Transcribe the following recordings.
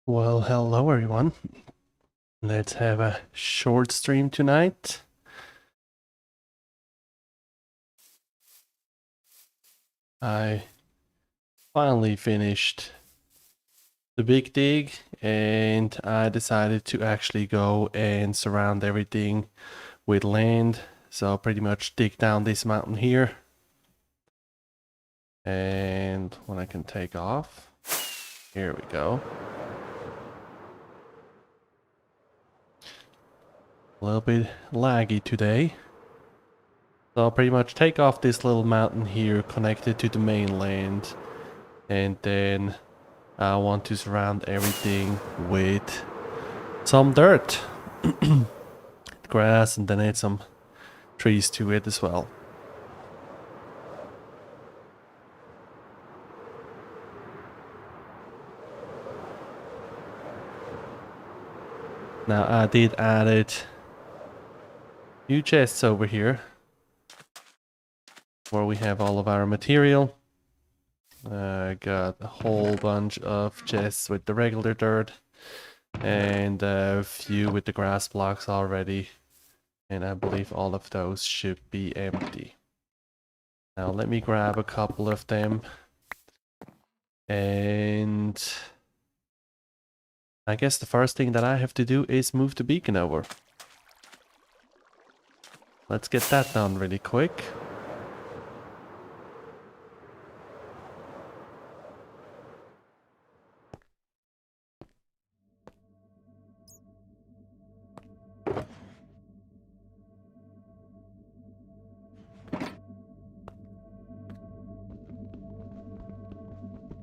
Well, hello everyone. Let's have a short stream tonight. I finally finished the big dig and I decided to actually go and surround everything with land. So I'll pretty much dig down this mountain here. And when I can take off, here we go. A little bit laggy today. So I'll pretty much take off this little mountain here connected to the mainland, and then I want to surround everything with some dirt, grass, and then add some trees to it as well. Now I did added new chests over here where we have all of our material. I got a whole bunch of chests with the regular dirt and a few with the grass blocks already, and I believe all of those should be empty. Now let me grab a couple of them, and I guess the first thing that I have to do is move the beacon over. Let's get that done really quick.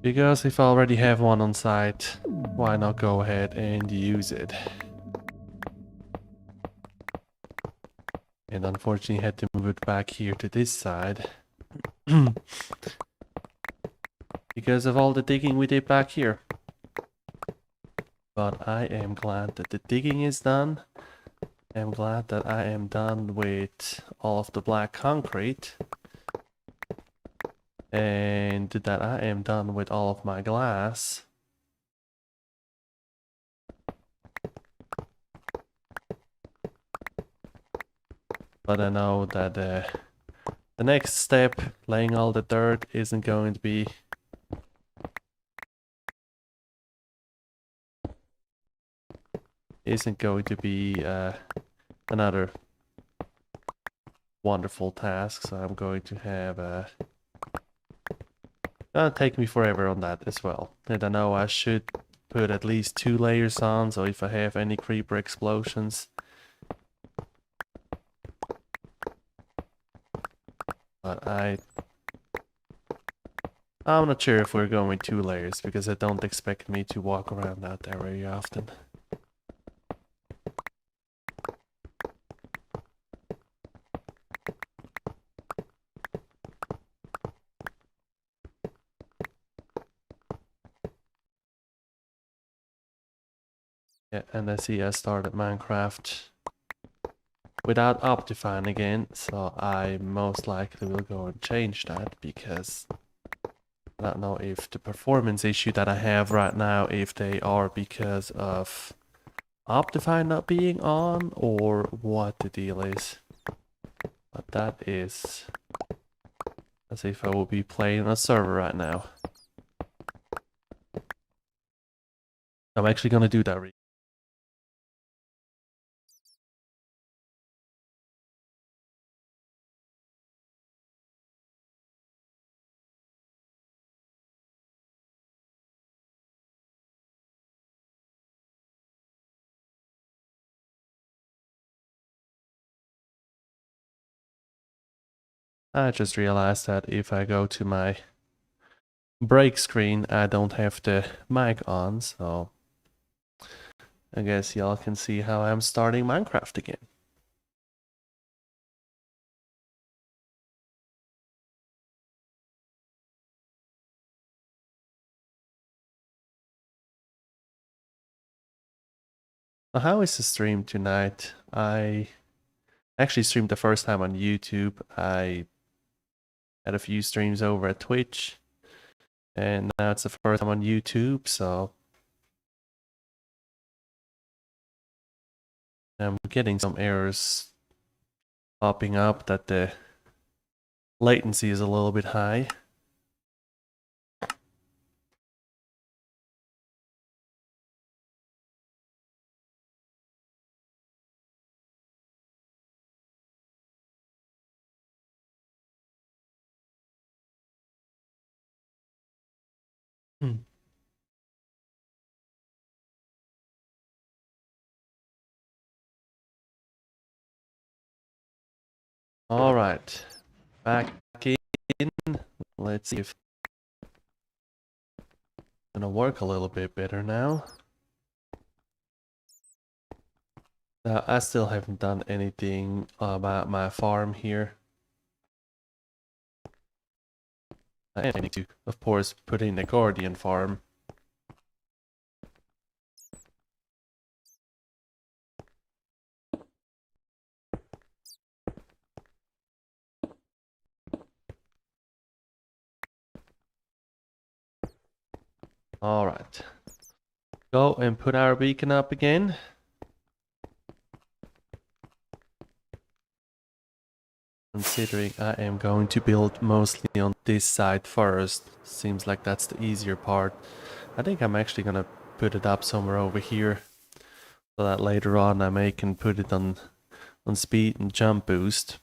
Because if I already have one on site, why not go ahead and use it? And unfortunately had to move it back here to this side. Because of all the digging we did back here. But I am glad that the digging is done. I'm glad that I am done with all of the black concrete. And that I am done with all of my glass. But I know that the next step, laying all the dirt, isn't going to be another wonderful task. So I'm going to have gonna take me forever on that as well. And I know I should put at least 2 layers on, so if I have any creeper explosions. But I'm not sure if we're going with 2 layers, because I don't expect me to walk around out there very often. Yeah, and I see I started Minecraft without Optifine again, so I most likely will go and change that, because I don't know if the performance issue that I have right now, if they are because of Optifine not being on, or what the deal is. But that is as if I will be playing on a server right now. I'm actually gonna do that. I just realized that if I go to my break screen, I don't have the mic on, so I guess y'all can see how I'm starting Minecraft again. So how is the stream tonight? I actually streamed the first time on YouTube. I had a few streams over at Twitch, and now it's the first time on YouTube, so I'm getting some errors popping up that the latency is a little bit high. Hmm. All right, back in. Let's see if it's gonna work a little bit better now. Now, I still haven't done anything about my farm here. I need to, of course, put in a guardian farm. Alright. Go and put our beacon up again. Considering I am going to build mostly on this side first. Seems like that's the easier part. I think I'm actually gonna put it up somewhere over here. So that later on I can put it on speed and jump boost.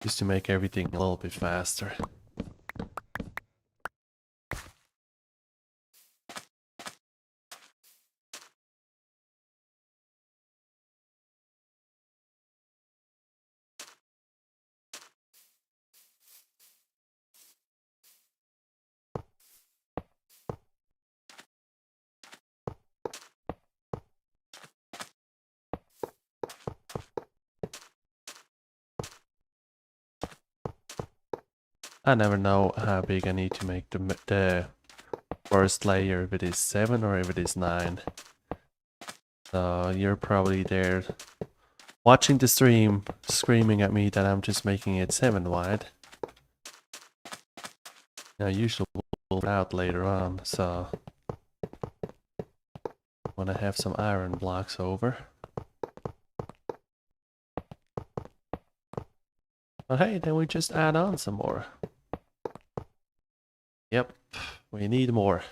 Just to make everything a little bit faster. I never know how big I need to make the first layer, if it is 7 or if it is 9. So you're probably there watching the stream, screaming at me that I'm just making it 7 wide. I usually will put out later on, so when I have some iron blocks over. But hey, then we just add on some more. Yep, we need more.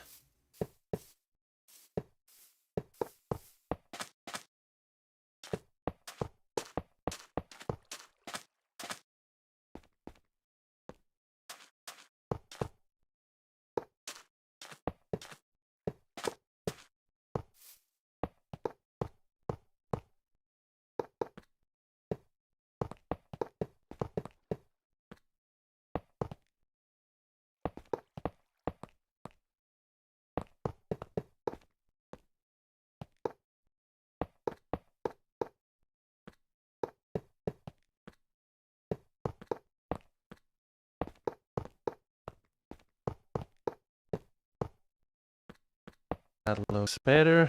That looks better.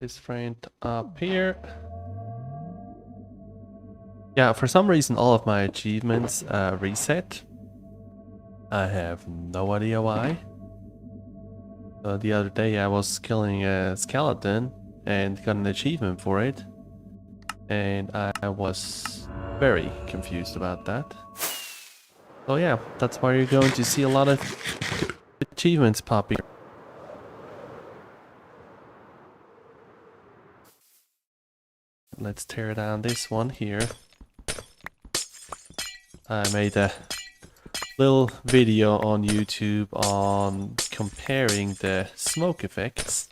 This frame up here. Yeah, for some reason all of my achievements reset. I have no idea why. The other day I was killing a skeleton and got an achievement for it. And I was very confused about that. So yeah, that's why you're going to see a lot of achievements popping. Let's tear down this one here. I made a little video on YouTube on comparing the smoke effects.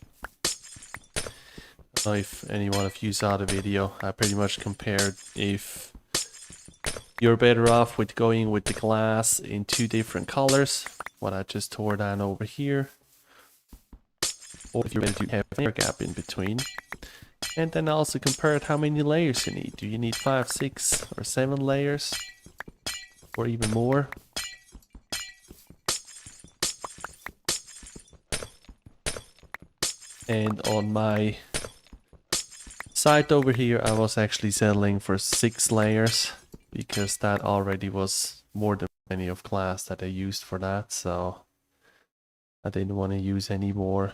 I don't know if any one of you saw the video. I pretty much compared if you're better off with going with the glass in 2 different colors, what I just tore down over here, or if you're better to have an air gap in between. And then also compared how many layers you need. Do you need 5, 6 or 7 layers? Or even more? And on my site over here I was actually settling for 6 layers because that already was more than plenty of glass that I used for that, so I didn't want to use any more.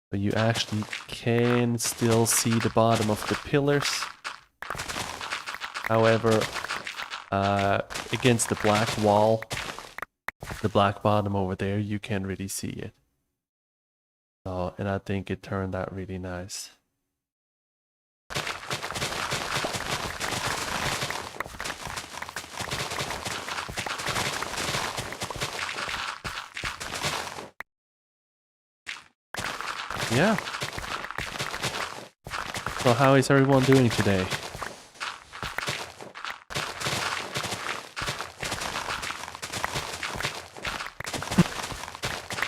But you actually can still see the bottom of the pillars. However, against the black wall, the black bottom over there, you can't really see it. So, and I think it turned out really nice. Yeah. So how is everyone doing today?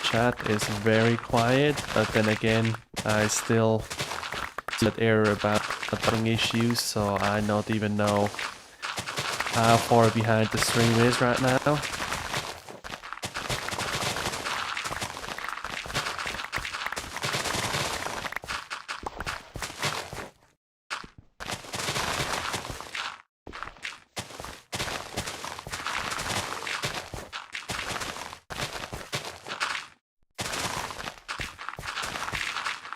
Chat is very quiet, but then again, I still see that error about the bugging issues, so I don't even know how far behind the stream is right now.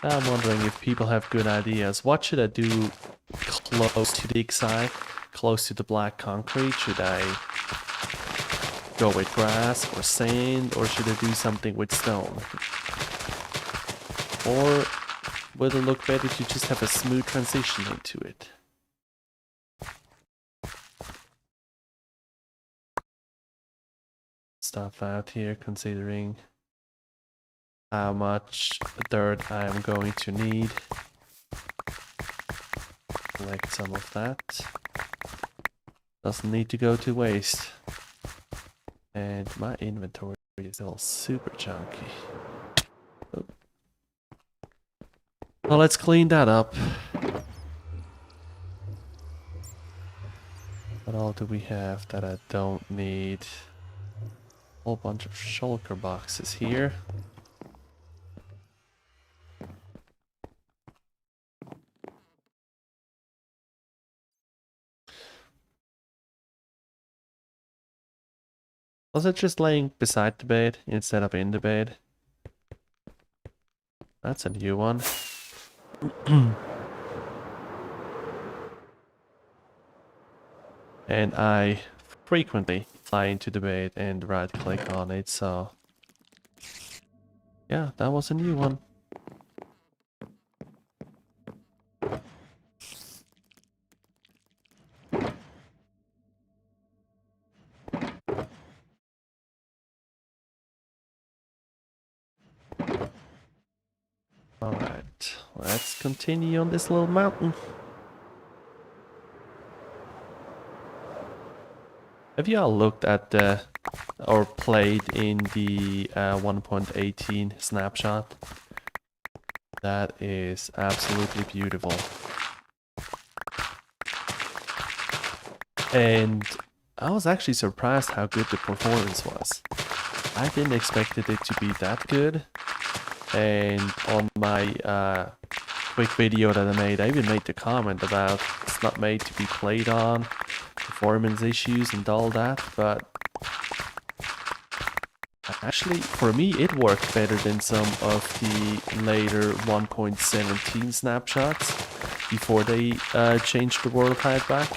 I'm wondering if people have good ideas. What should I do close to the dig site? Close to the black concrete? Should I go with grass or sand, or should I do something with stone? Or would it look better to just have a smooth transition into it? Stuff out here, considering how much dirt I am going to need. Collect some of that. Doesn't need to go to waste. And my inventory is still super chunky. Oh. Well, let's clean that up. What all do we have that I don't need? Whole bunch of shulker boxes here. Was it just laying beside the bed instead of in the bed? That's a new one. And I frequently fly into the bed and right click on it, so yeah, that was a new one. Alright, let's continue on this little mountain. Have you all looked at the, or played in the 1.18 snapshot? That is absolutely beautiful. And I was actually surprised how good the performance was. I didn't expect it to be that good. And on my quick video that I made, I even made the comment about it's not made to be played on, performance issues and all that, but actually for me it worked better than some of the later 1.17 snapshots before they changed the world height back.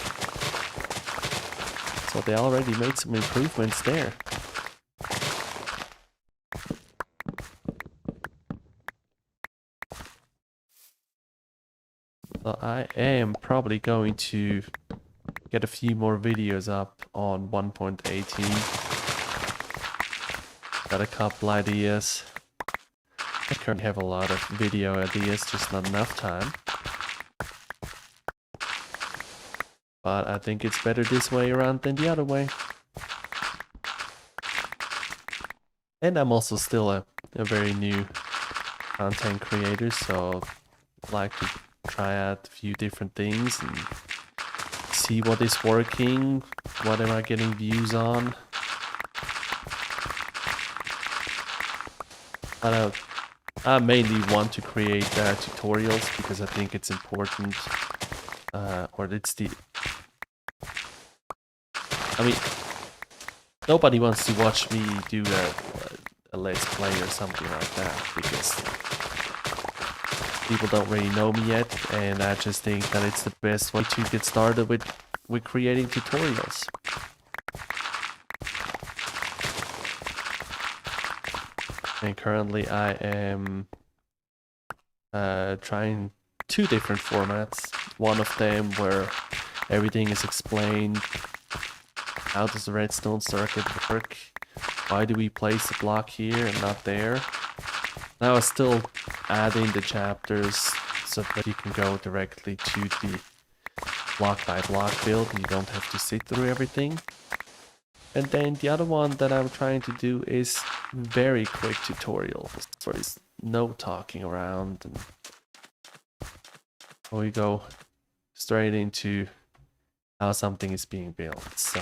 So they already made some improvements there. So I am probably going to get a few more videos up on 1.18. Got a couple ideas. I currently have a lot of video ideas, just not enough time. But I think it's better this way around than the other way. And I'm also still a very new content creator, so I like to try out a few different things and see what is working, what am I getting views on. I mainly want to create tutorials because I think it's important, or it's the... I mean, nobody wants to watch me do a let's play or something like that because people don't really know me yet, and I just think that it's the best way to get started with creating tutorials. And currently I am trying 2 different formats. One of them where everything is explained. How does the redstone circuit work? Why do we place a block here and not there? Now I still add in the chapters so that you can go directly to the block by block build and you don't have to sit through everything. And then the other one that I'm trying to do is very quick tutorials where there's no talking around and we go straight into how something is being built. So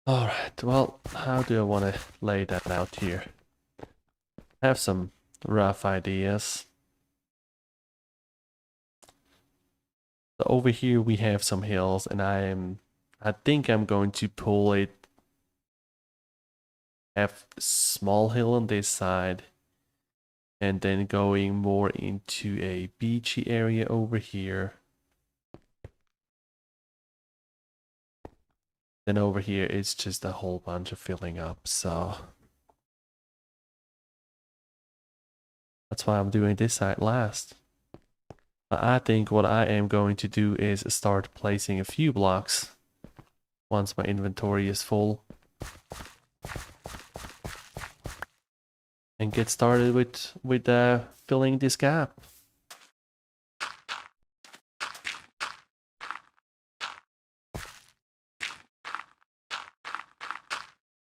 Alright, well, how do I want to lay that out here? I have some rough ideas. So over here we have some hills, and I think I'm going to pull it, have a small hill on this side, and then going more into a beachy area over here. Then over here it's just a whole bunch of filling up, so that's why I'm doing this side last. I think what I am going to do is start placing a few blocks once my inventory is full, and get started with filling this gap.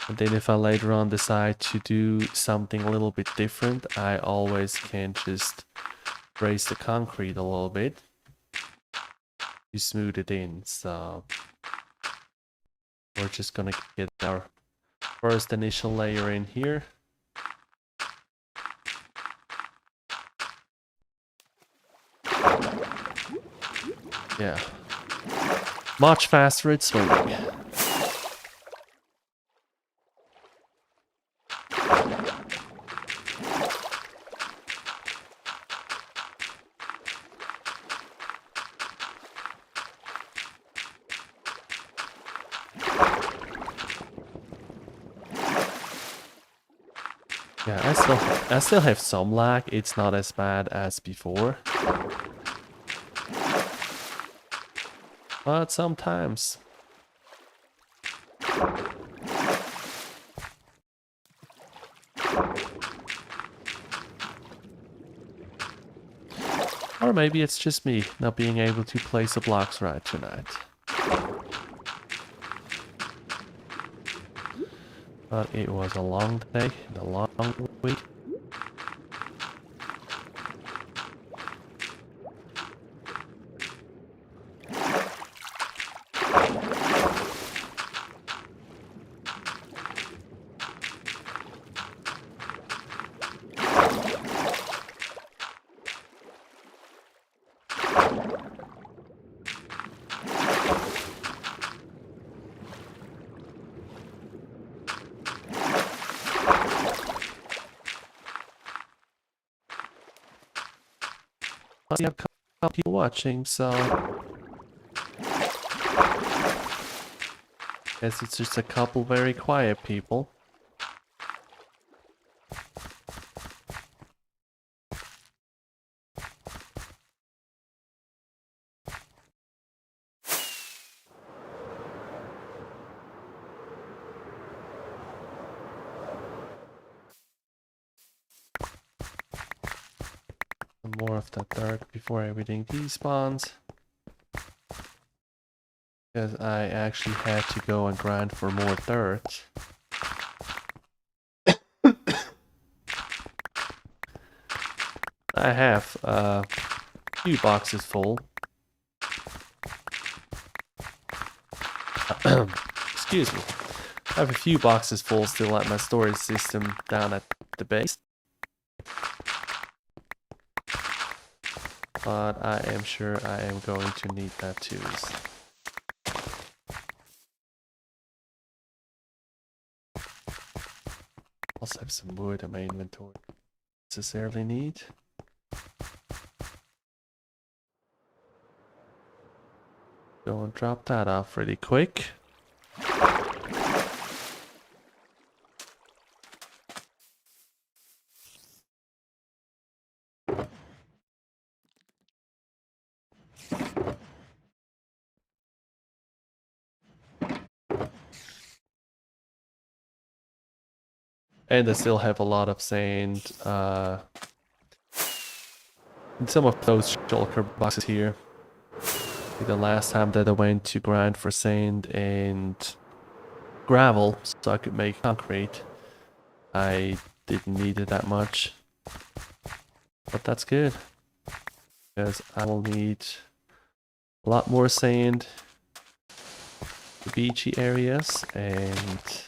And then if I later on decide to do something a little bit different, I always can just raise the concrete a little bit to smooth it in. So we're just gonna get our first initial layer in here. Yeah. Much faster at swimming. Yeah, I still have some lag. It's not as bad as before. But sometimes. Or maybe it's just me not being able to place the blocks right tonight. But it was a long day and a long week. Plus, you have a couple people watching, so guess it's just a couple very quiet people. Some more of that dirt before everything despawns. Because I actually had to go and grind for more dirt. I have a few boxes full. Excuse me. I have a few boxes full still at my storage system down at the base. But I am sure I am going to need that too. Also have some wood in my inventory. Necessarily need. Go and drop that off really quick. And I still have a lot of sand in some of those shulker boxes here. The last time that I went to grind for sand and gravel so I could make concrete, I didn't need it that much. But that's good, because I will need a lot more sand the beachy areas and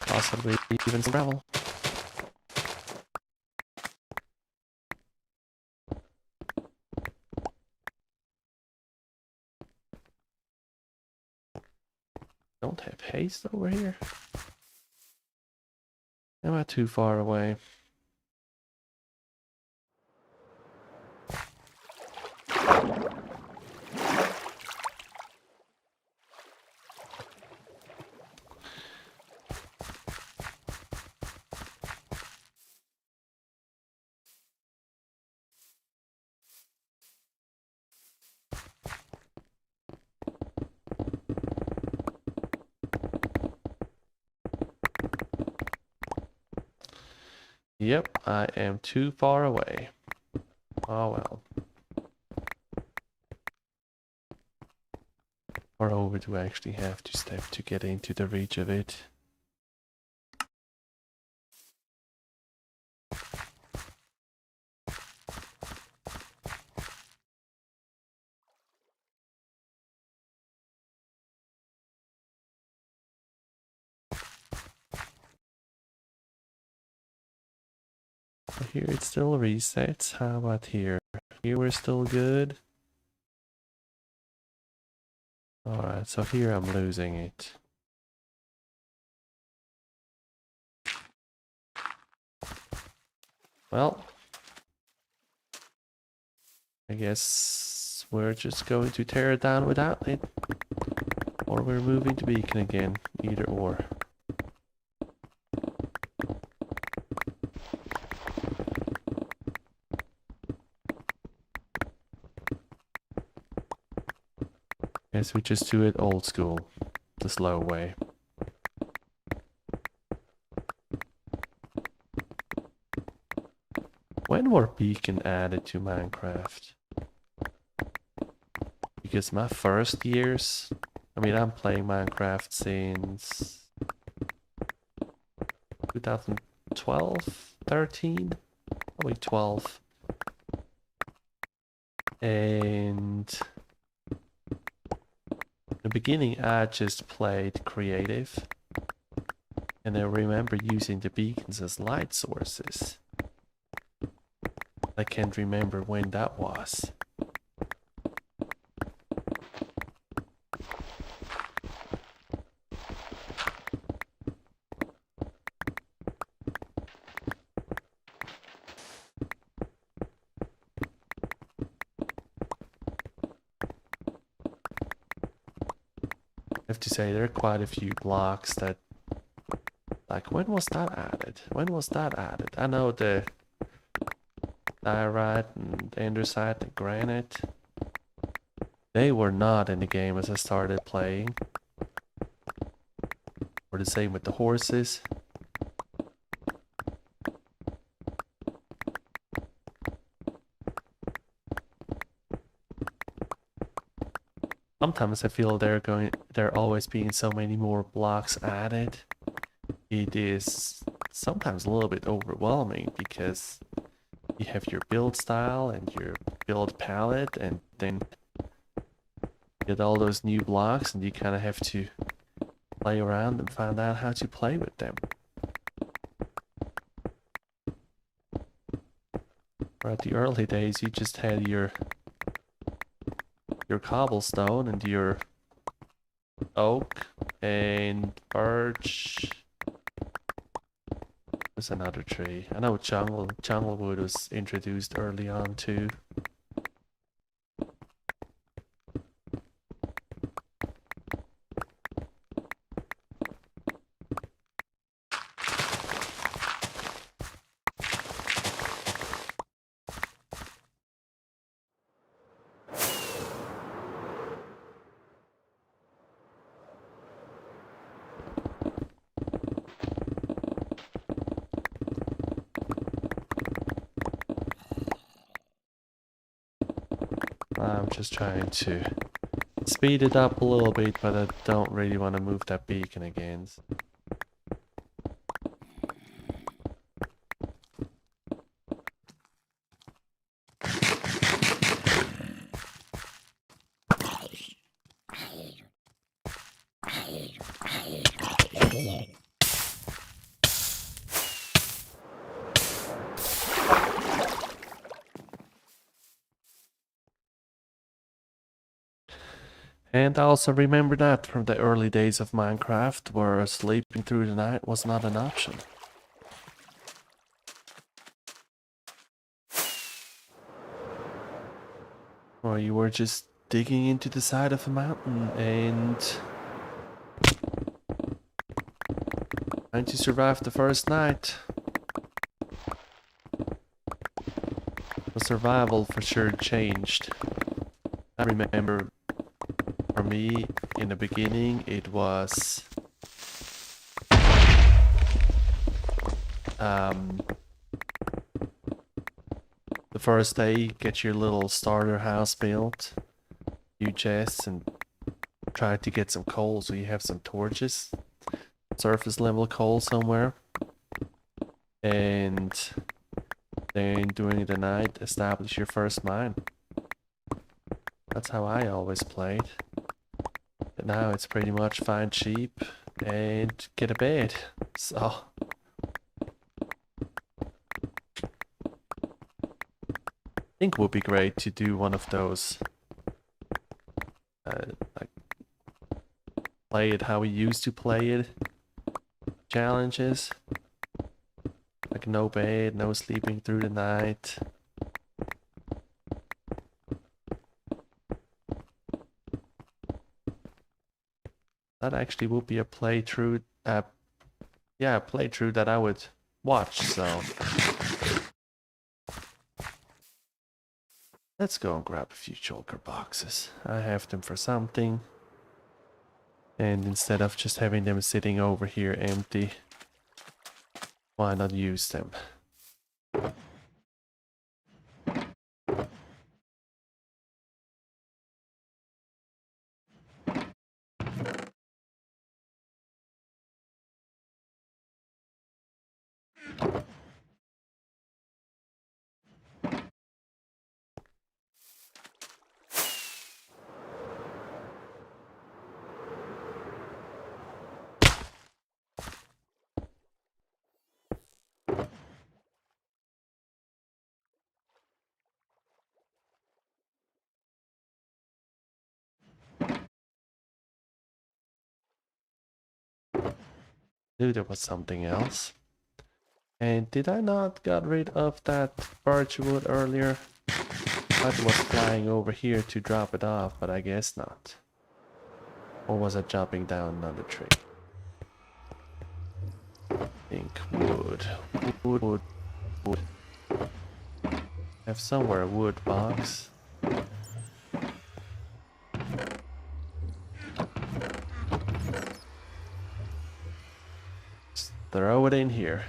possibly even some gravel. Don't have haste over here. Am I too far away? Yep, I am too far away. Oh well. Or over do I actually have to step to get into the reach of it? Here it still resets. How about here? Here we're still good. Alright, so here I'm losing it. Well, I guess we're just going to tear it down without it. Or we're moving to beacon again. Either or. Guess we just do it old school. The slow way. When were beacon added to Minecraft? Because my first years, I mean I'm playing Minecraft since 2012, 13, probably 12. And in the beginning I just played creative. And I remember using the beacons as light sources. I can't remember when that was. I have to say there are quite a few blocks that, like, when was that added? When was that added? I know the diorite and andesite and granite, they were not in the game as I started playing. Or the same with the horses. Sometimes I feel there always being so many more blocks added. It is sometimes a little bit overwhelming because you have your build style and your build palette, and then you get all those new blocks and you kind of have to play around and find out how to play with them. Or at the early days you just had your cobblestone and your oak and birch. There's another tree. I know jungle wood was introduced early on too. I'm just trying to speed it up a little bit, but I don't really want to move that beacon again. And I also remember that from the early days of Minecraft, where sleeping through the night was not an option. Or you were just digging into the side of a mountain and trying to survive the first night. The survival for sure changed. I remember for me in the beginning it was the first day, get your little starter house built, few chests, and try to get some coal so you have some torches, surface level coal somewhere. And then during the night, establish your first mine. That's how I always played. But now it's pretty much find sheep and get a bed. So I think it would be great to do one of those like play it how we used to play it challenges. Like no bed, no sleeping through the night. That actually would be a playthrough, yeah, a playthrough that I would watch, so. Let's go and grab a few shulker boxes. I have them for something. And instead of just having them sitting over here empty, why not use them? Knew there was something else. And did I not got rid of that birch wood earlier? I was flying over here to drop it off, but I guess not. Or was I jumping down another tree? I think wood. Wood. Have somewhere a wood box. Just throw it in here.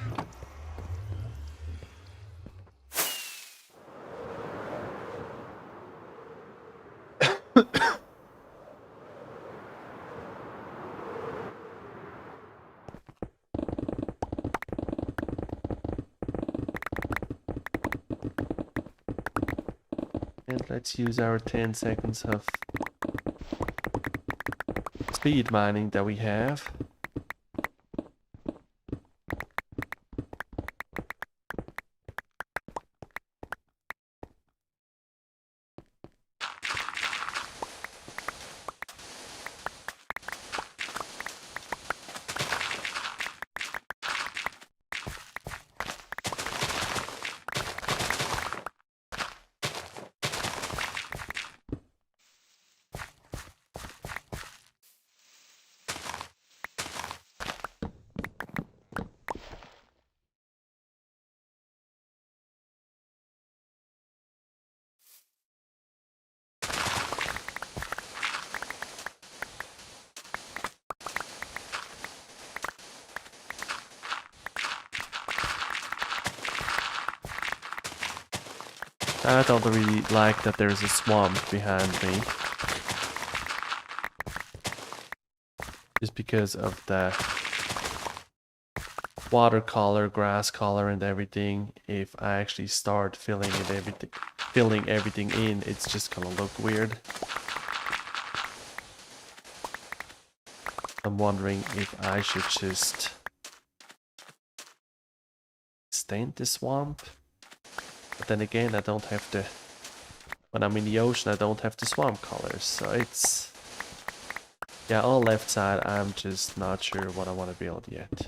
And let's use our 10 seconds of speed mining that we have. I don't really like that there's a swamp behind me. Just because of the watercolor, grass color and everything. If I actually start filling everything in, it's just gonna look weird. I'm wondering if I should just extend the swamp. But then again, I don't have the... When I'm in the ocean, I don't have the swamp colors, so it's... Yeah, on left side, I'm just not sure what I want to build yet.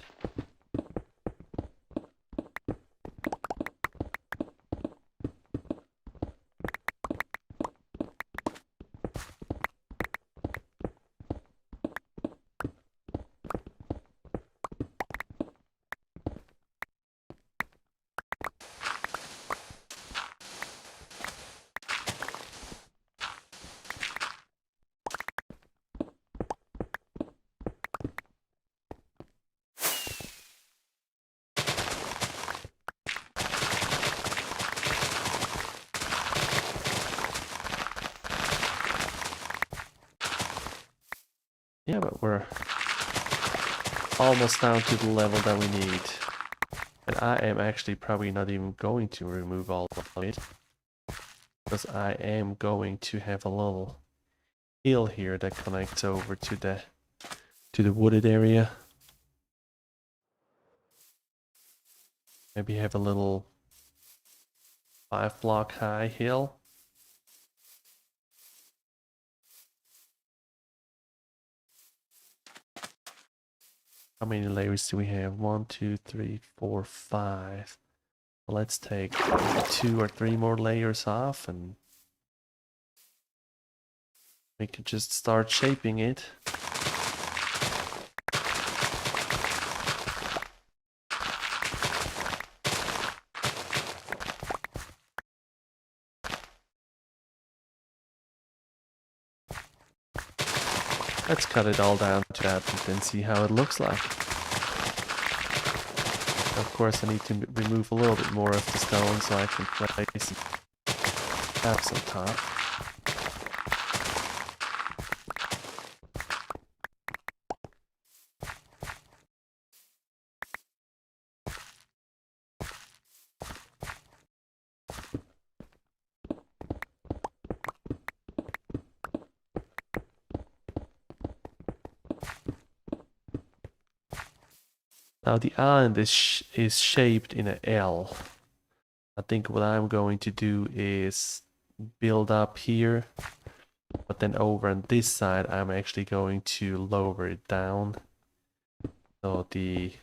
Yeah, but we're almost down to the level that we need. And I am actually probably not even going to remove all of it. Because I am going to have a little hill here that connects over to the wooded area. Maybe have a little 5-block high hill. How many layers do we have? 1, 2, 3, 4, 5. Well, let's take 2 or 3 more layers off and we can just start shaping it. Let's cut it all down to that and then see how it looks like. Of course, I need to remove a little bit more of the stone so I can place some caps on top. Now the island is shaped in an L. I think what I'm going to do is build up here, but then over on this side I'm actually going to lower it down. So the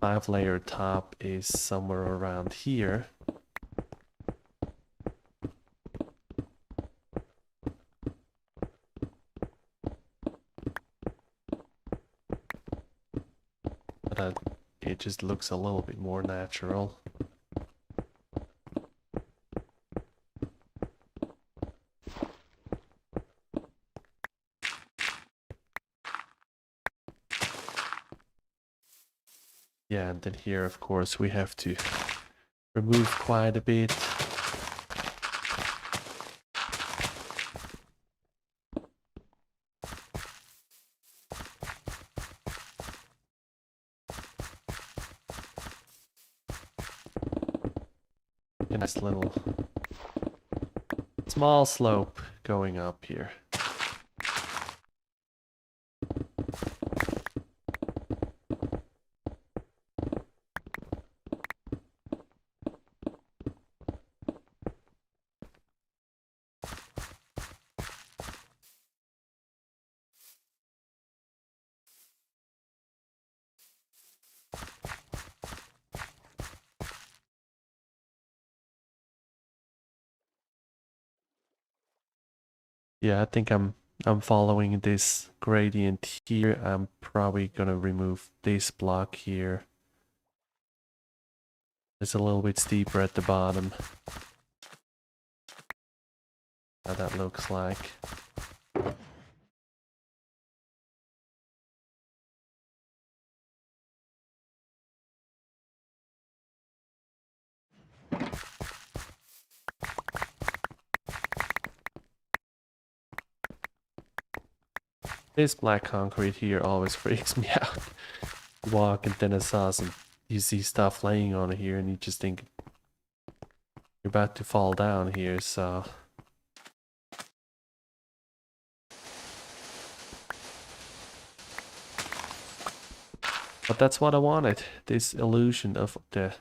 5-layer top is somewhere around here. But it just looks a little bit more natural. Yeah, and then here, of course, we have to remove quite a bit. A nice little small slope going up here. Yeah, I think I'm following this gradient here. I'm probably gonna remove this block here. It's a little bit steeper at the bottom. How that looks like. This black concrete here always freaks me out. You walk and then I saw you see stuff laying on here and you just think you're about to fall down here, so... But that's what I wanted, this illusion of the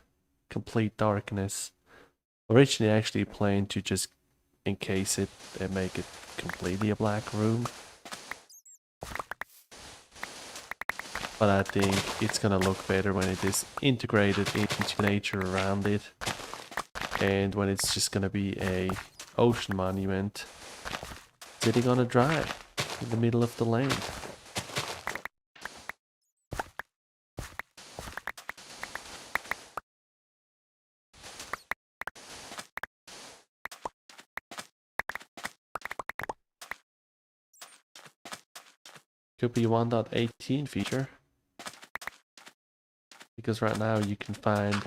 complete darkness. Originally I actually planned to just encase it and make it completely a black room. But I think it's gonna look better when it is integrated into nature around it. And when it's just gonna be a ocean monument sitting on a drive in the middle of the lane. Could be 1.18 feature. Because right now you can find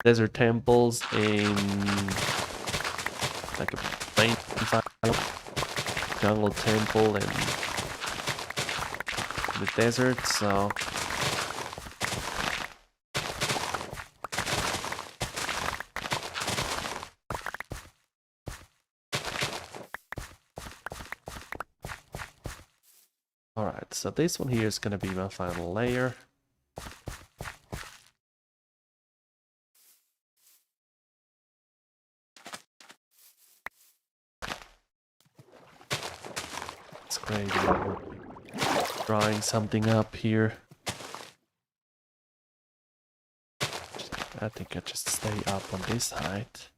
desert temples in like a plain file, jungle temple in the desert, so alright, so this one here is gonna be my final layer. It's great. Drawing something up here. I think I just stay up on this height.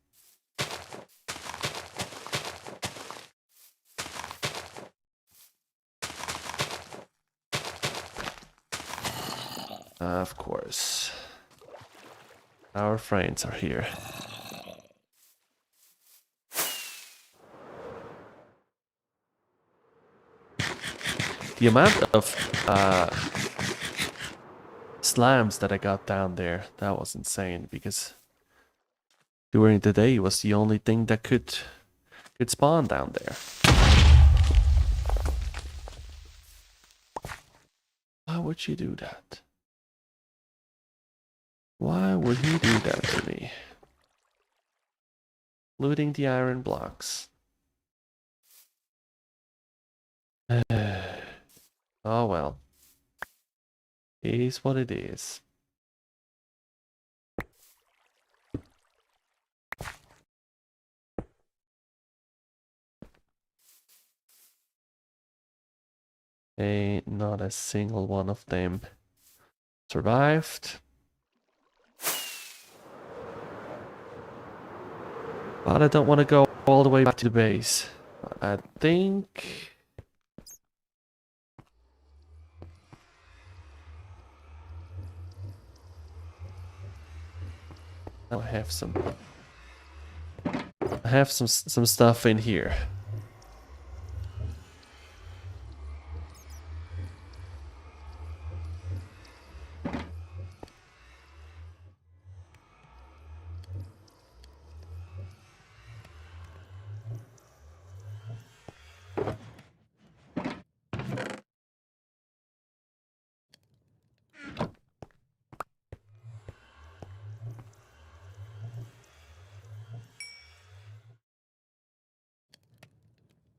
Of course. Our friends are here. The amount of slams that I got down there, that was insane, because during the day it was the only thing that could spawn down there. Why would you do that? Why would he do that to me? Looting the iron blocks. Oh well. It is what it is. Not a single one of them survived. But I don't want to go all the way back to the base. I think I have some stuff in here.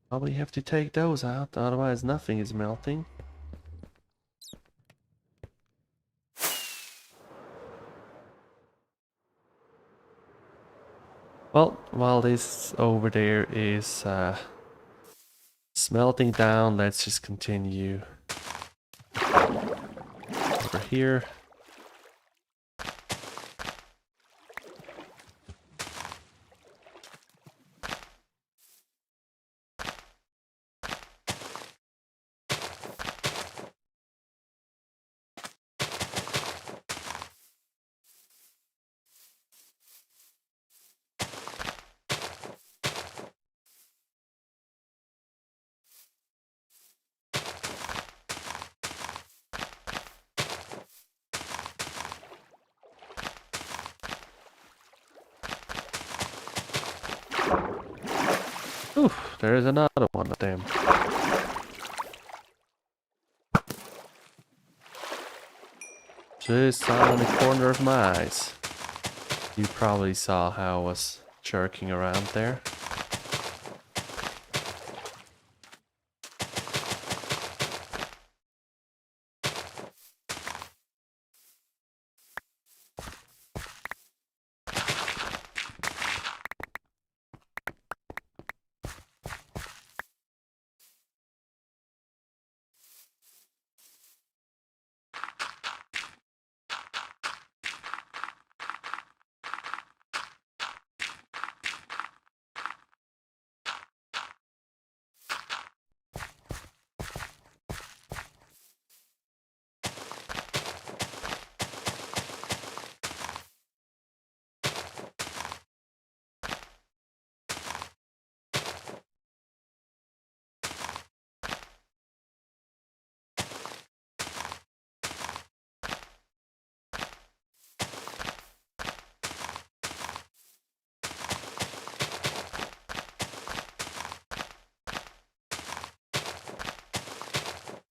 Probably have to take those out, otherwise nothing is melting. Well, while this over there is smelting down, let's just continue over here. Oof, there's another one of them. Just on the corner of my eyes. You probably saw how I was jerking around there.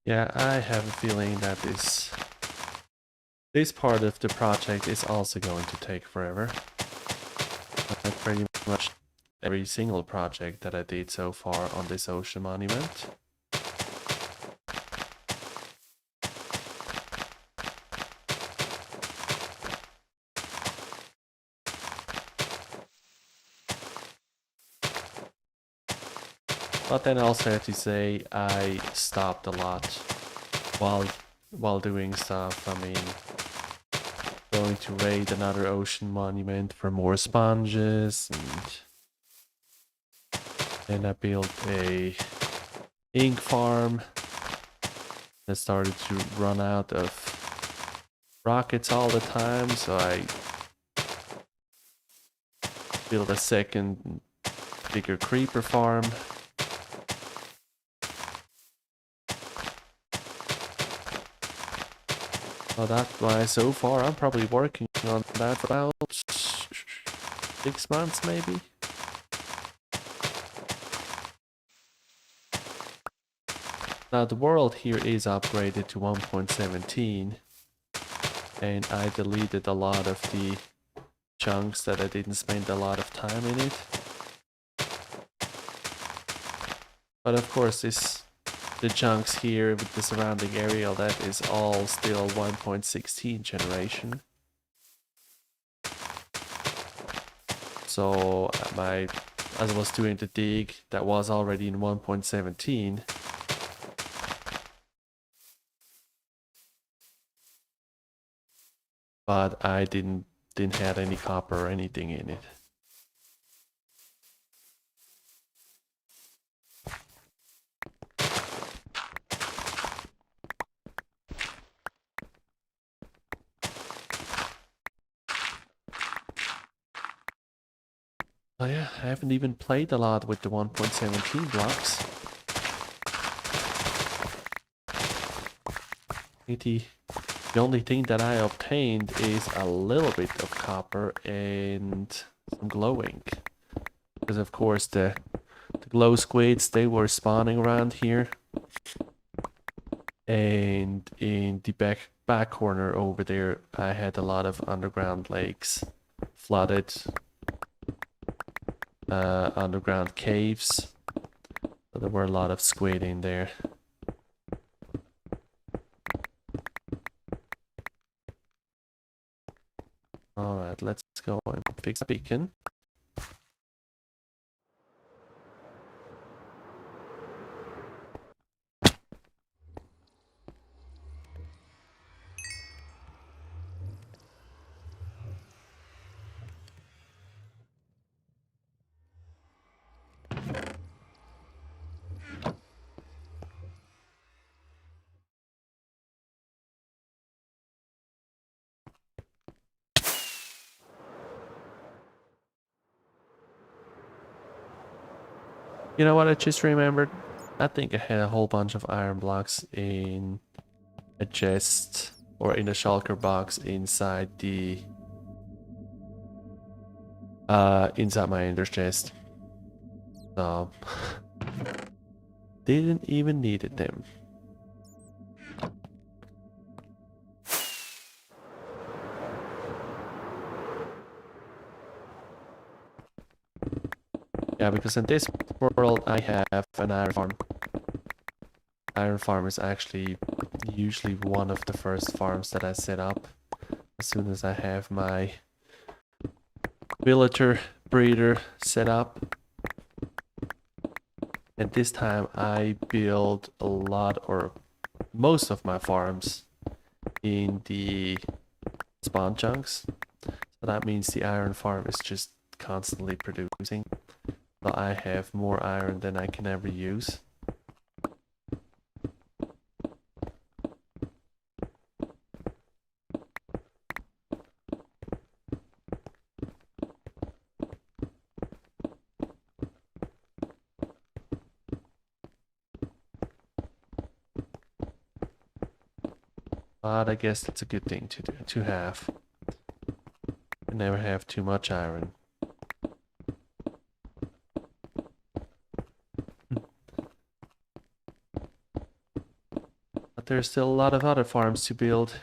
Yeah, I have a feeling that this part of the project is also going to take forever. Like pretty much every single project that I did so far on this ocean monument. But then I also have to say I stopped a lot while doing stuff. I mean, going to raid another ocean monument for more sponges, and then I built a ink farm. I started to run out of rockets all the time, so I built a second bigger creeper farm. So that's why so far I'm probably working on that for about 6 months maybe. Now the world here is upgraded to 1.17, and I deleted a lot of the chunks that I didn't spend a lot of time in it. But of course the chunks here with the surrounding area, that is all still 1.16 generation. So as I was doing the dig, that was already in 1.17. But I didn't have any copper or anything in it. Oh yeah, I haven't even played a lot with the 1.17 blocks. The only thing that I obtained is a little bit of copper and some glow ink. Because of course the glow squids, they were spawning around here. And in the back corner over there, I had a lot of underground lakes, flooded underground caves. So there were a lot of squid in there. Alright, let's go and fix the beacon. You know what I just remembered? I think I had a whole bunch of iron blocks in a chest or in a shulker box inside inside my ender chest. So didn't even needed them. Yeah, because in this world I have an iron farm. Iron farm is actually usually one of the first farms that I set up as soon as I have my villager breeder set up. And this time I build a lot or most of my farms in the spawn chunks. So that means the iron farm is just constantly producing. So I have more iron than I can ever use. But I guess that's a good thing to have. You never have too much iron. there's still a lot of other farms to build.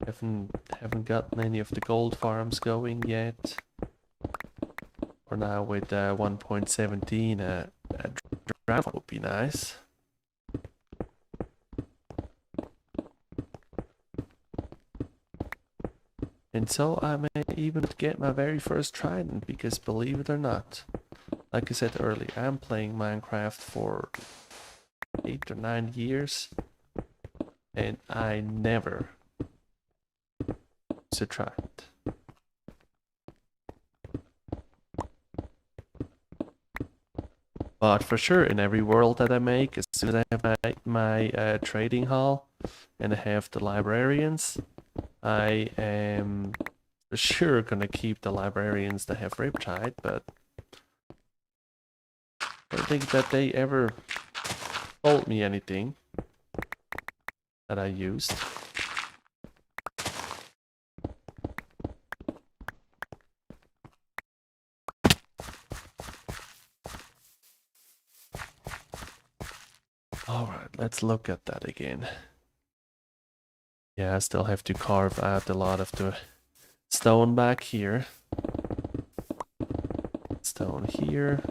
Haven't gotten any of the gold farms going yet. For now, with 1.17, a draft would be nice. And so I may even get my very first trident, because believe it or not, like I said earlier, I'm playing Minecraft for 8 or 9 years, and I never used a trident. But for sure, in every world that I make, as soon as I have my trading hall and I have the librarians, I am for sure gonna keep the librarians that have Riptide, but I don't think that they ever told me anything that I used. Alright, let's look at that again. Yeah, I still have to carve out a lot of the stone back here. Stone here.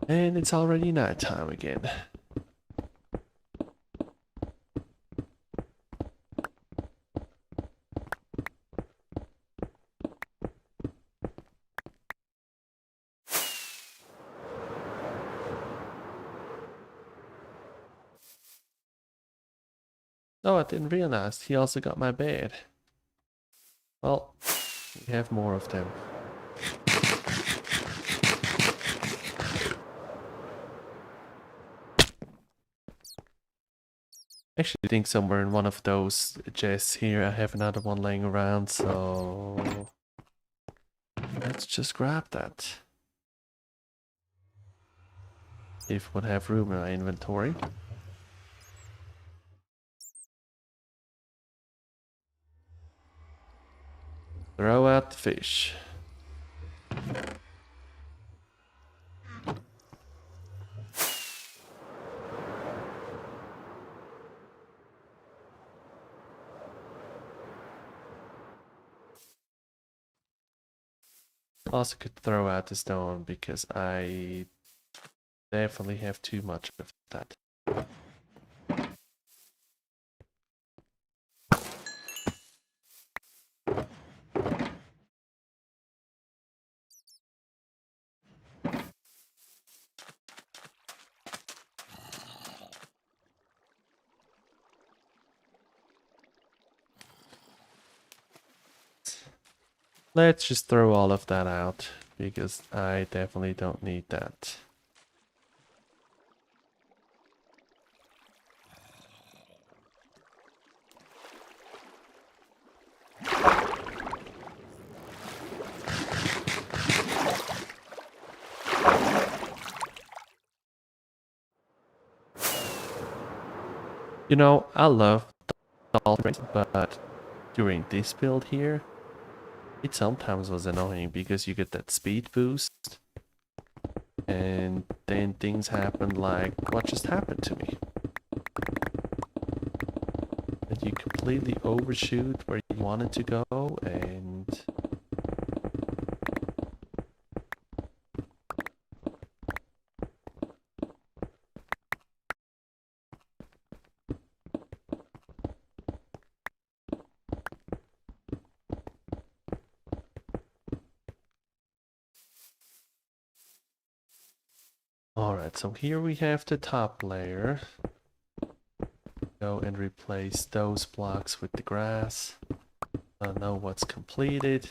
And it's already nighttime again. Oh, I didn't realize he also got my bed. Well, we have more of them. Actually, I think somewhere in one of those chests here, I have another one laying around, so let's just grab that. If we would have room in my inventory. Throw out the fish. Also could throw out the stone because I definitely have too much of that. Let's just throw all of that out because I definitely don't need that. You know, I love dolphins, but during this build here, it sometimes was annoying because you get that speed boost and then things happen like what just happened to me. And you completely overshoot where you wanted to go and alright, so here we have the top layer. Go and replace those blocks with the grass. I know what's completed.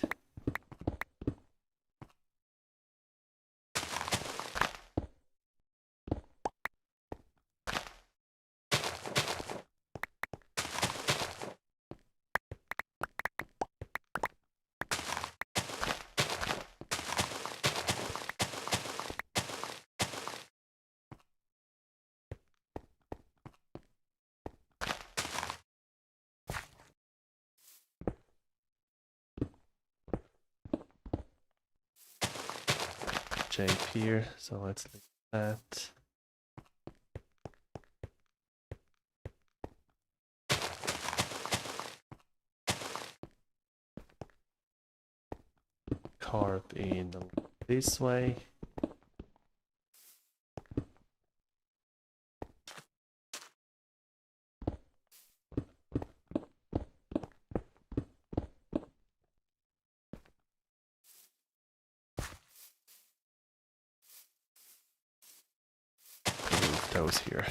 shape here, so let's leave that. Carve in this way. Move those here.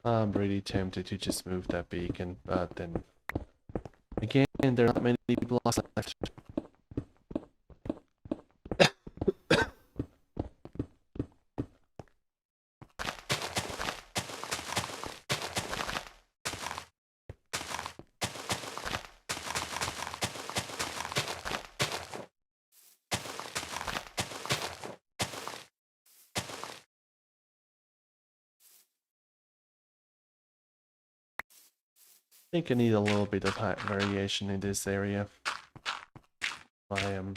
I'm really tempted to just move that beacon, but then again, there are not many people left. I think I need a little bit of height variation in this area. I am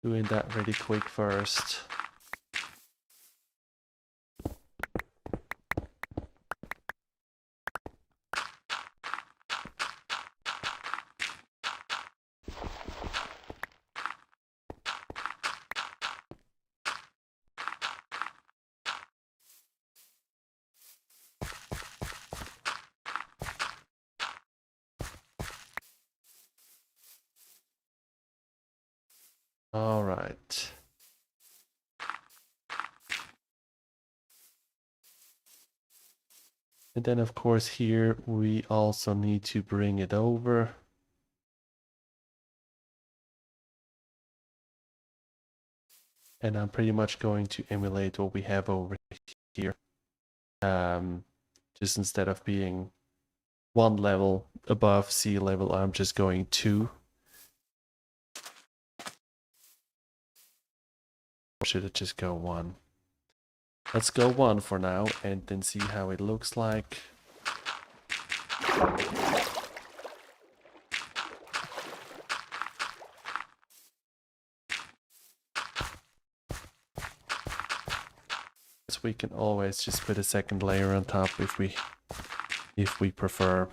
doing that really quick first. All right. And then of course here we also need to bring it over. And I'm pretty much going to emulate what we have over here. Just instead of being one level above sea level, I'm just going 2. Or should it just go 1? Let's go 1 for now and then see how it looks like. We can always just put a second layer on top if we prefer.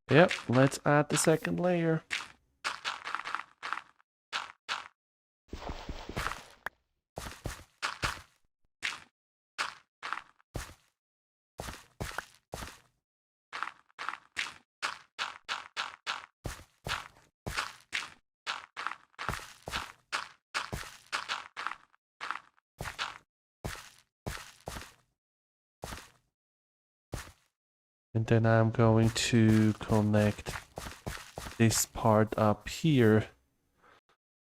Yep, let's add the second layer. And then I'm going to connect this part up here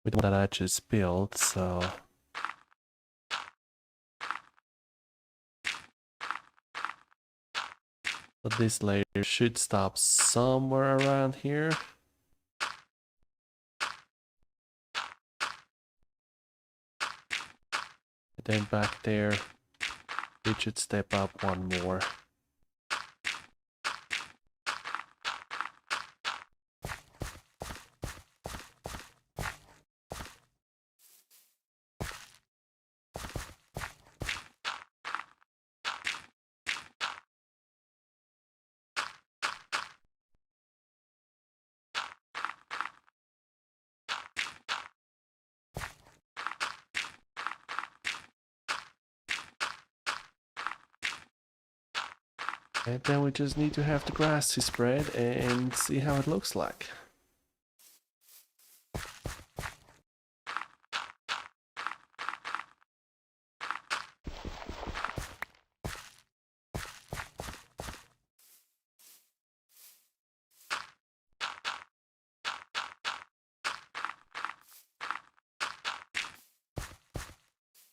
with what I just built, so this layer should stop somewhere around here. And then back there, it should step up 1 more. And then we just need to have the grass to spread and see how it looks like.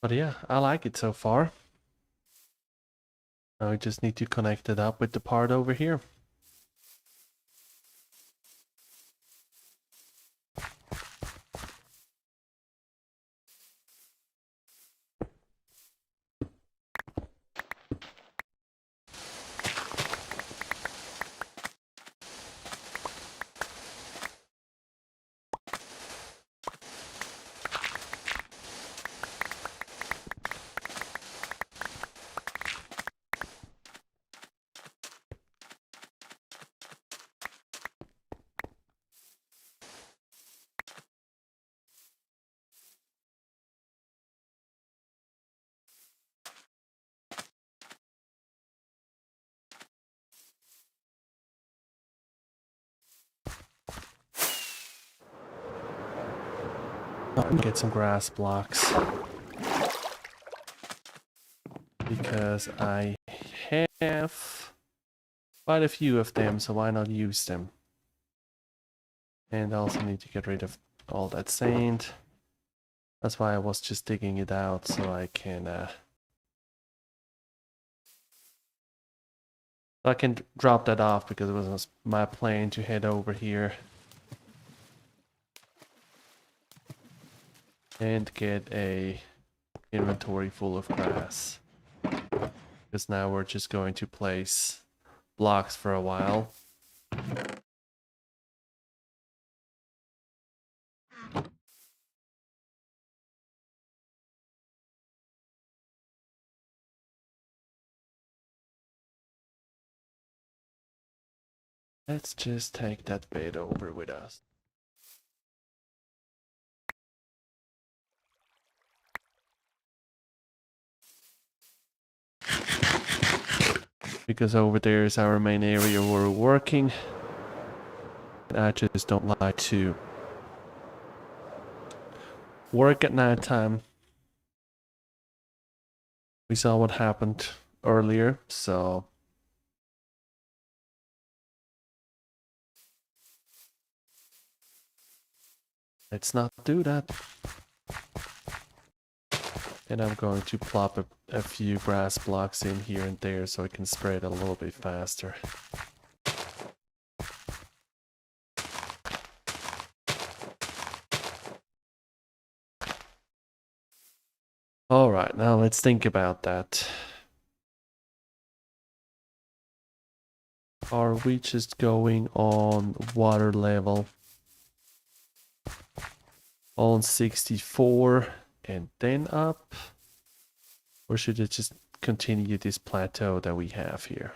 But yeah, I like it so far. Now we just need to connect it up with the part over here. Get some grass blocks because I have quite a few of them, so why not use them? And I also need to get rid of all that sand. That's why I was just digging it out so I can drop that off because it was my plan to head over here and get a inventory full of grass. Because now we're just going to place blocks for a while. Let's just take that bed over with us. Because over there is our main area where we're working. And I just don't like to work at night time. We saw what happened earlier, so let's not do that. And I'm going to plop a few grass blocks in here and there so it can spread a little bit faster. Alright, now let's think about that. Are we just going on water level on 64 and then up? Or should it just continue this plateau that we have here?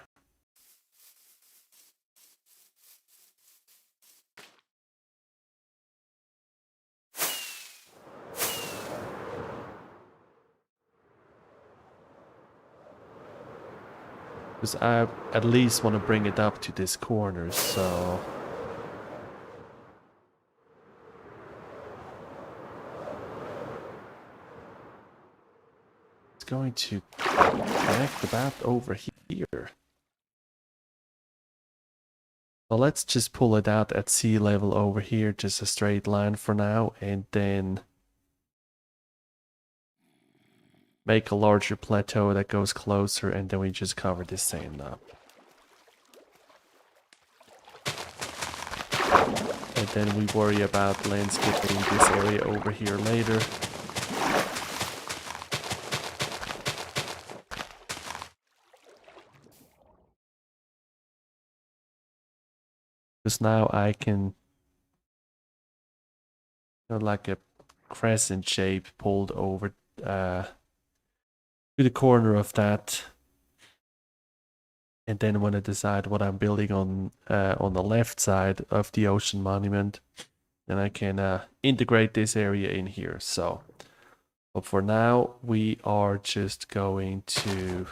Because I at least want to bring it up to this corner, so... it's going to connect about over here. So let's just pull it out at sea level over here, just a straight line for now, and then make a larger plateau that goes closer, and then we just cover this sand up. And then we worry about landscaping this area over here later. Because now I can, like a crescent shape pulled over to the corner of that, and then when I decide what I'm building on the left side of the ocean monument, then I can integrate this area in here. So, but for now we are just going to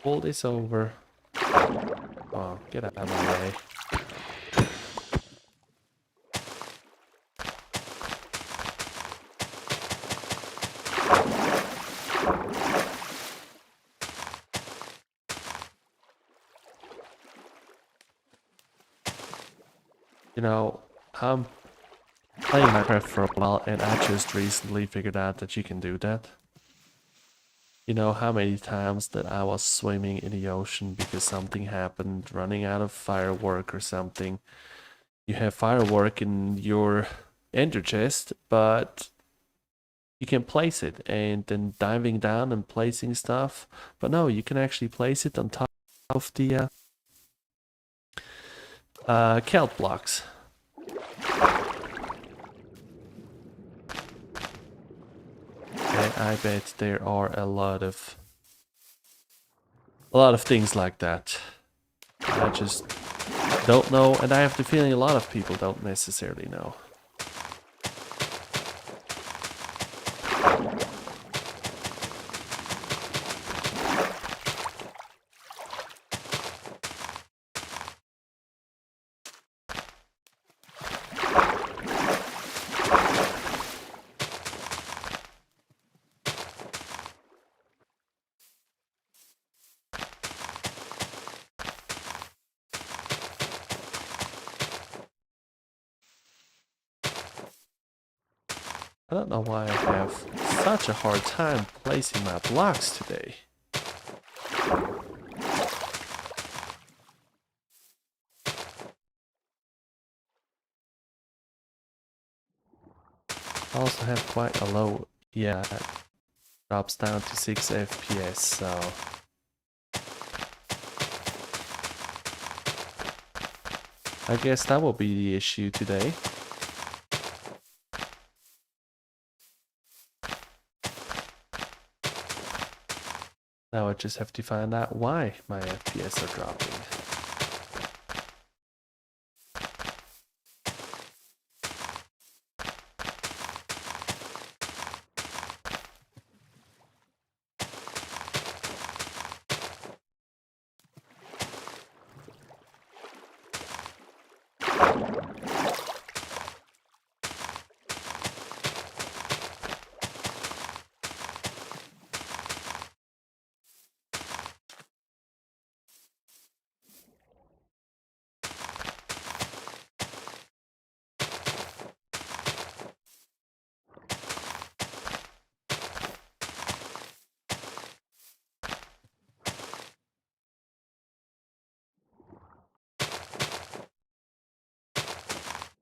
pull this over. Oh, get out of my way. You know, I'm playing Minecraft for a while and I just recently figured out that you can do that. You know how many times that I was swimming in the ocean because something happened, running out of firework or something. You have firework in your ender chest, but you can place it and then diving down and placing stuff. But no, you can actually place it on top of the kelp blocks. And I bet there are a lot of things like that. I just don't know, and I have the feeling a lot of people don't necessarily know. I don't know why I have such a hard time placing my blocks today. I also have quite a low, yeah, it drops down to 6 FPS, so I guess that will be the issue today. Now I just have to find out why my FPS are dropping.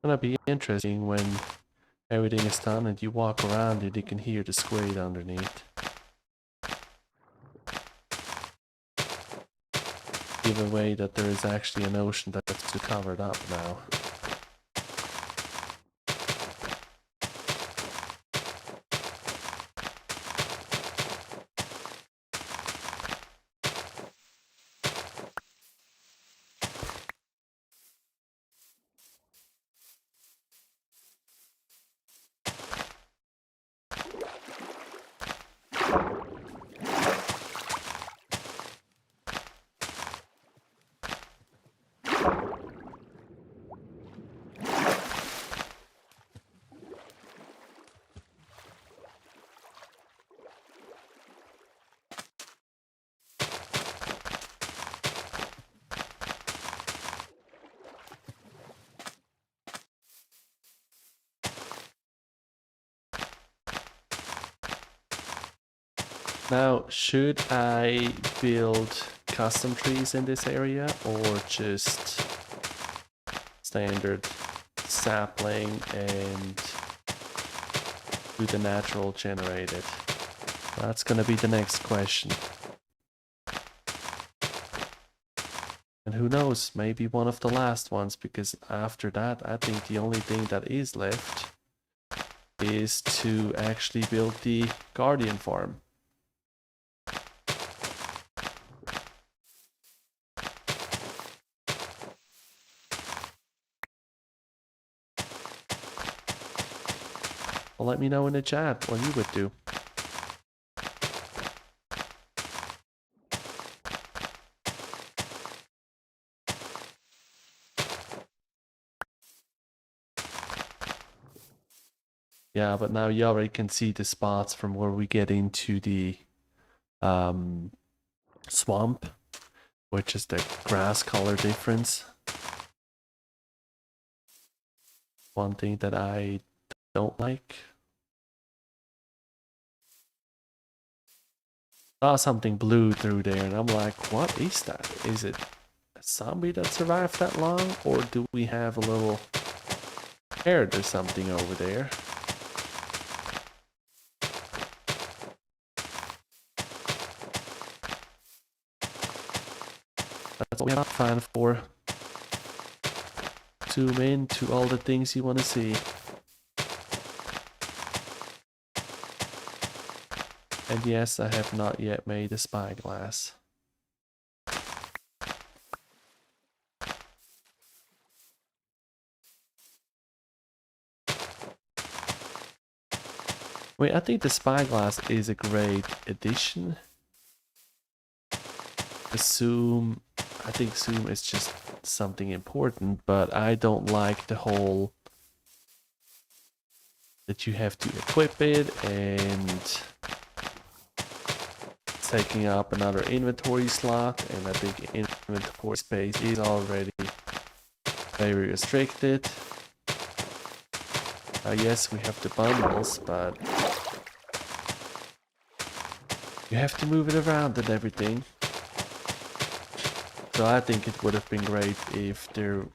Gonna be interesting when everything is done and you walk around and you can hear the squid underneath. Give away that there is actually an ocean that's covered up now. Now, should I build custom trees in this area or just standard sapling and do the natural generated? That's gonna be the next question. And who knows, maybe one of the last ones, because after that, I think the only thing that is left is to actually build the Guardian farm. Well, let me know in the chat what you would do. Yeah, but now you already can see the spots from where we get into the swamp, which is the grass color difference. One thing that I don't like. Saw something blue through there and I'm like, what is that? Is it a zombie that survived that long? Or do we have a little parrot or something over there? That's what we have fun for. Zoom in to all the things you want to see. And yes, I have not yet made a spyglass. Wait, I think the spyglass is a great addition. The zoom, I think zoom is just something important, but I don't like the whole that you have to equip it and taking up another inventory slot, and I think inventory space is already very restricted. Yes, we have the bundles, but you have to move it around and everything. So I think it would have been great if there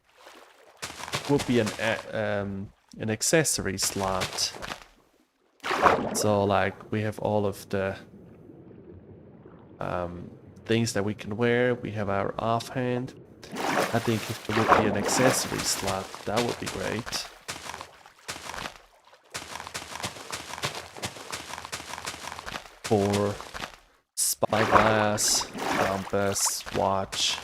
would be an accessory slot. So like we have all of the things that we can wear. We have our offhand. I think if there would be an accessory slot, that would be great. For spyglass, compass, watch,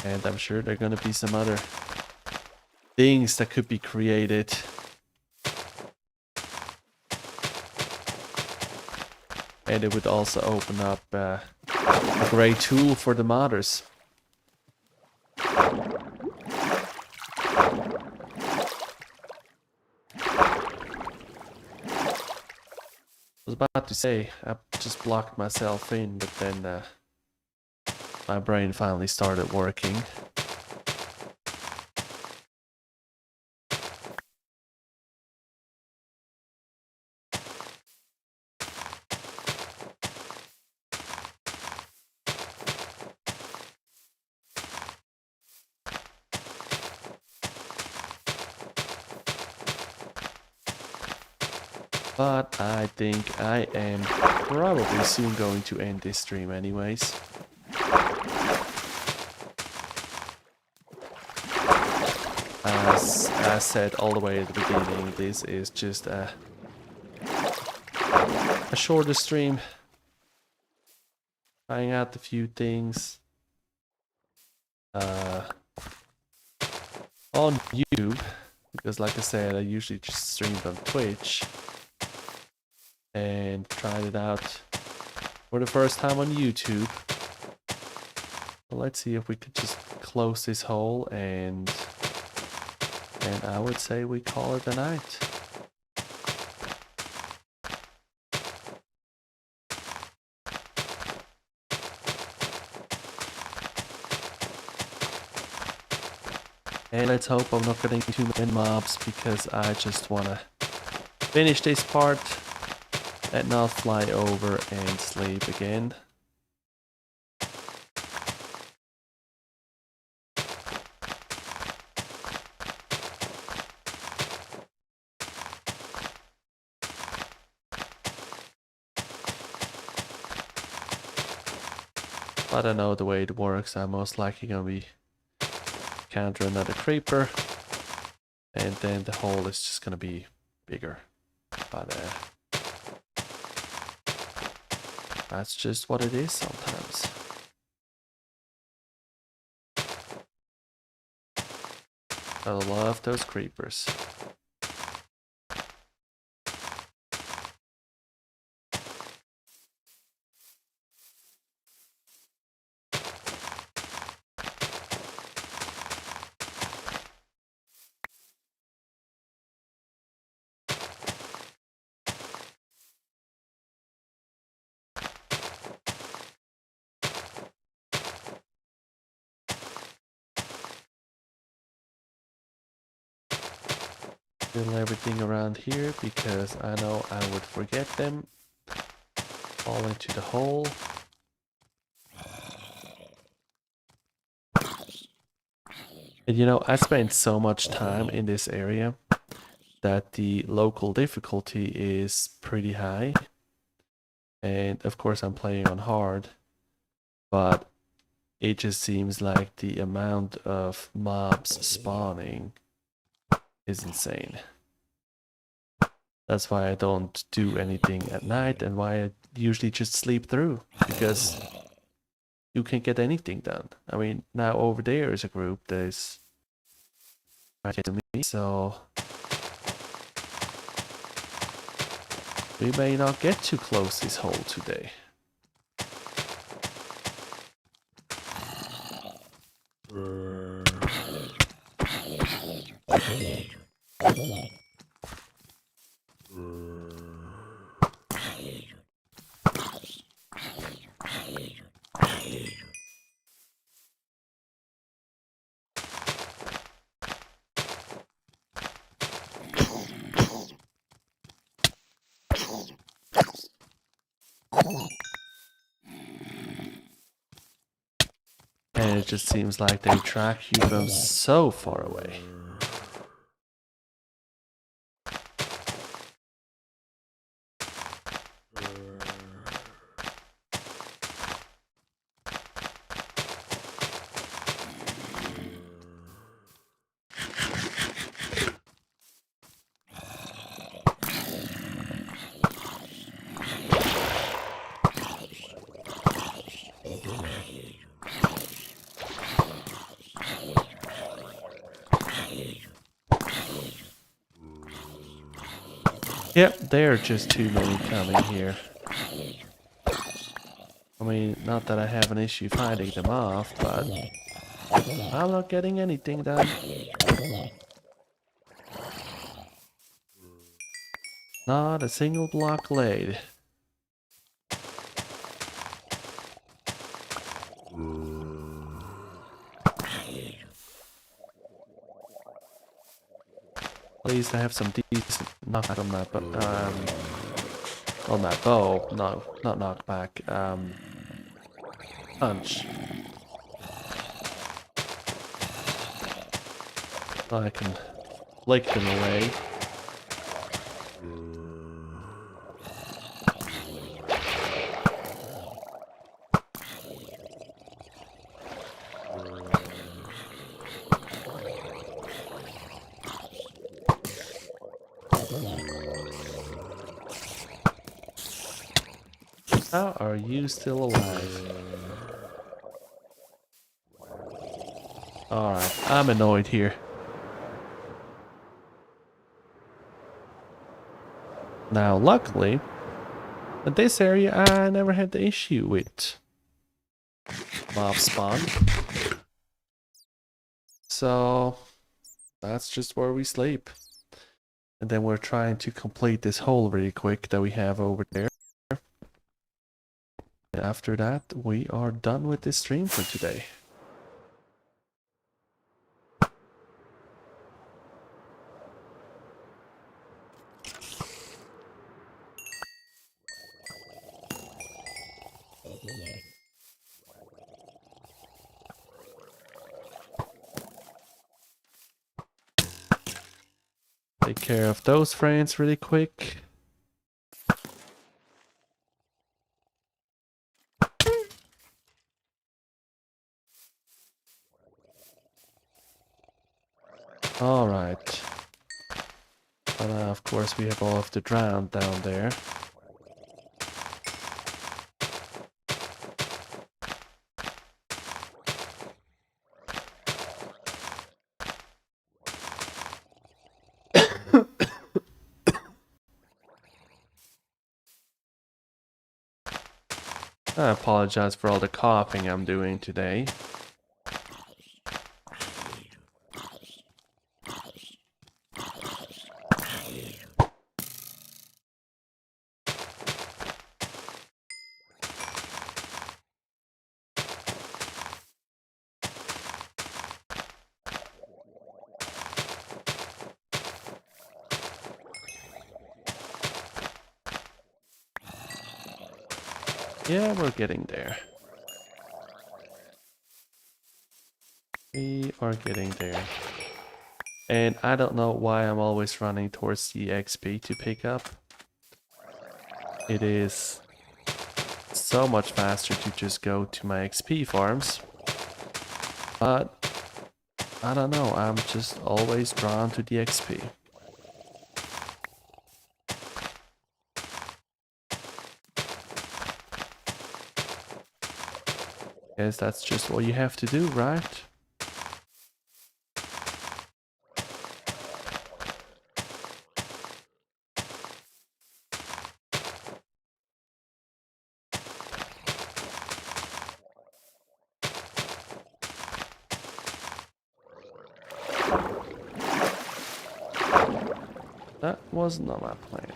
and I'm sure there are gonna be some other things that could be created. And it would also open up a great tool for the modders. I was about to say, I just blocked myself in, but then my brain finally started working. But I think I am probably soon going to end this stream anyways. As I said all the way at the beginning, this is just a shorter stream. Trying out a few things on YouTube, because like I said, I usually just streamed on Twitch and tried it out for the first time on YouTube. Well, let's see if we could just close this hole and I would say we call it a night. And let's hope I'm not getting too many mobs, because I just want to finish this part and not fly over and sleep again. But I know the way it works, I'm most likely going to be counter another creeper, and then the hole is just going to be bigger. But that's just what it is sometimes. I love those creepers. Fill everything around here because I know I would forget them. Fall into the hole. And you know, I spent so much time in this area that the local difficulty is pretty high. And of course I'm playing on hard, but it just seems like the amount of mobs spawning is insane. That's why I don't do anything at night and why I usually just sleep through, because you can't get anything done. I mean, now over there is a group that is right to me, so we may not get to close this hole today. And it just seems like they track you from so far away. Yep, there are just too many coming here. I mean, not that I have an issue fighting them off, but I'm not getting anything done. Not a single block laid. At least I have some decent knockback on that, but on that bow. No, not knockback. Punch. So I can flick them away. How are you still alive? Alright, I'm annoyed here. Now, luckily, in this area I never had the issue with mob spawn. So, that's just where we sleep. And then we're trying to complete this hole really quick that we have over there. And after that, we are done with this stream for today. Take care of those friends really quick. Alright. But of course we have all of the drowned down there. I apologize for all the coughing I'm doing today. Yeah, we're getting there. We are getting there. And I don't know why I'm always running towards the XP to pick up. It is so much faster to just go to my XP farms. But I don't know, I'm just always drawn to the XP. Guess that's just what you have to do, right? That was not my plan.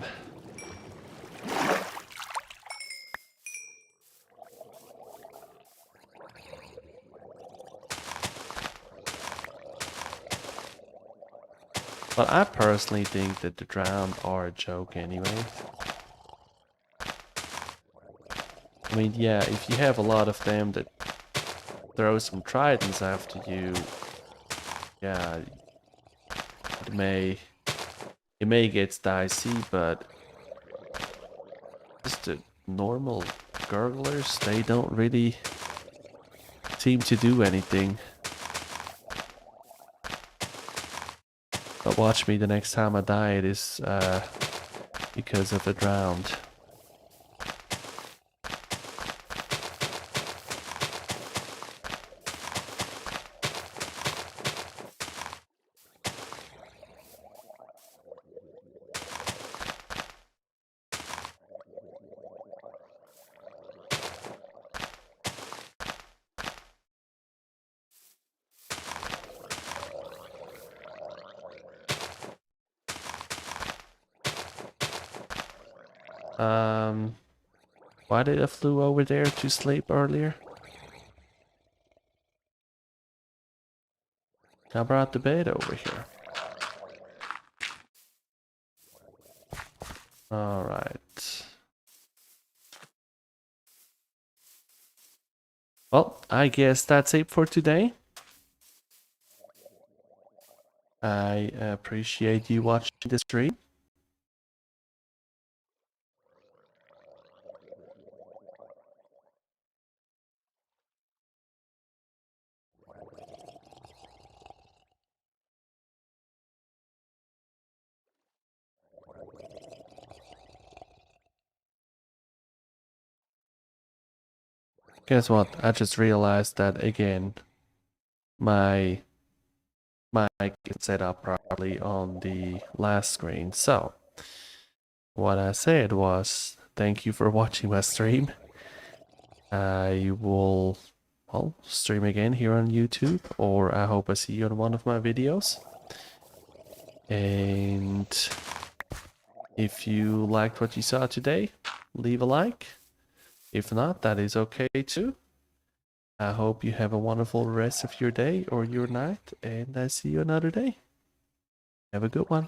But I personally think that the drowned are a joke anyway. I mean, yeah, if you have a lot of them that throw some tridents after you, yeah, it may get dicey, but just the normal gurglers, they don't really seem to do anything. But watch me, the next time I die it is because of a drowned. Why did I flew over there to sleep earlier? I brought the bed over here. Alright. Well, I guess that's it for today. I appreciate you watching the stream. Guess what? I just realized that again. My mic is set up properly on the last screen. So, what I said was, thank you for watching my stream. I will, well, stream again here on YouTube, or I hope I see you on one of my videos. And if you liked what you saw today, leave a like. If not, that is okay too. I hope you have a wonderful rest of your day or your night, and I see you another day. Have a good one.